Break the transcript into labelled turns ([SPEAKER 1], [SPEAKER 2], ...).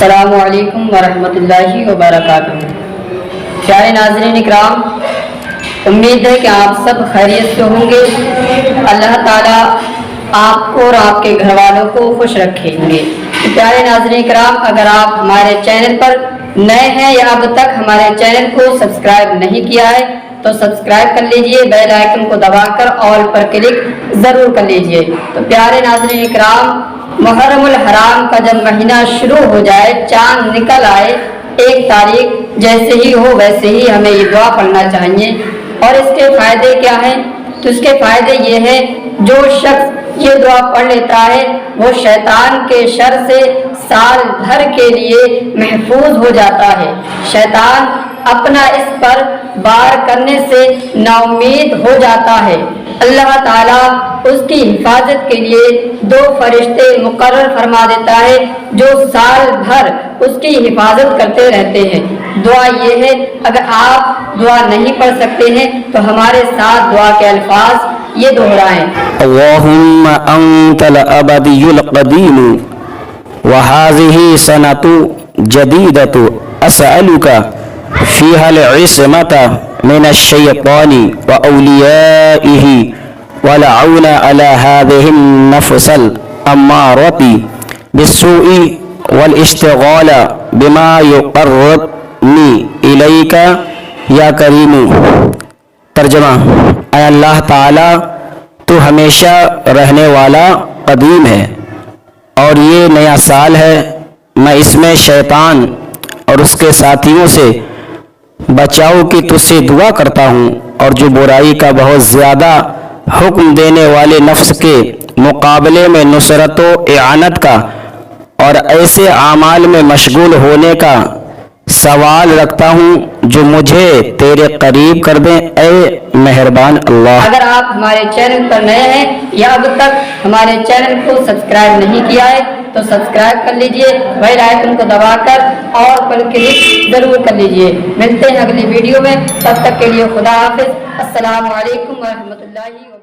[SPEAKER 1] السلام علیکم ورحمۃ اللہ وبرکاتہ۔ پیارے ناظرین اکرام، امید ہے کہ آپ سب خیریت سے ہوں گے۔ اللہ تعالیٰ آپ کو اور آپ کے گھر والوں کو خوش رکھیں گے۔ پیارے ناظرین اکرام، اگر آپ ہمارے چینل پر نئے ہیں یا اب تک ہمارے چینل کو سبسکرائب نہیں کیا ہے تو سبسکرائب کر لیجئے، بیل آئیکن کو دبا کر آل پر کلک ضرور کر لیجئے۔ تو پیارے ناظرین اکرام، محرم الحرام کا جب مہینہ شروع ہو جائے، چاند نکل آئے، 1 تاریخ جیسے ہی ہو ویسے ہی ہمیں یہ دعا پڑھنا چاہیے۔ اور اس کے فائدے کیا ہیں؟ تو اس کے فائدے یہ ہے، جو شخص یہ دعا پڑھ لیتا ہے وہ شیطان کے شر سے سال بھر کے لیے محفوظ ہو جاتا ہے۔ شیطان اپنا اس پر وار کرنے سے نا امید ہو جاتا ہے۔ اللہ تعالیٰ اس کی حفاظت کے لیے 2 فرشتے مقرر فرما دیتا ہے جو سال بھر اس کی حفاظت کرتے رہتے ہیں۔ دعا یہ ہے، اگر آپ دعا نہیں پڑھ سکتے ہیں تو ہمارے ساتھ دعا کے الفاظ یہ دہرائیں۔
[SPEAKER 2] اللہم انت الابدی القدیم وہذہ سنۃ جدیدۃ اسألک فیہا العصمۃ من الشیطان واولیائہ والعون علی هذه النفس الامارۃ بالسوء والاشتغال بما يقربنی الیک یا کریم۔ ترجمہ: اے اللہ تعالی، تو ہمیشہ رہنے والا قدیم ہے اور یہ نیا سال ہے، میں اس میں شیطان اور اس کے ساتھیوں سے بچاؤ کی تجھ سے دعا کرتا ہوں، اور جو برائی کا بہت زیادہ حکم دینے والے نفس کے مقابلے میں نصرت و اعانت کا اور ایسے اعمال میں مشغول ہونے کا سوال رکھتا ہوں جو مجھے تیرے قریب کر دیں، اے مہربان اللہ۔
[SPEAKER 1] اگر آپ ہمارے چینل پر نئے ہیں یا اب تک ہمارے چینل کو سبسکرائب نہیں کیا ہے تو سبسکرائب کر لیجئے، بیل آئیکن کو دبا کر اور پر کلک ضرور کر لیجئے۔ ملتے ہیں اگلی ویڈیو میں، تب تک کے لیے خدا حافظ۔ السلام علیکم ورحمۃ اللہ وبرکاتہ۔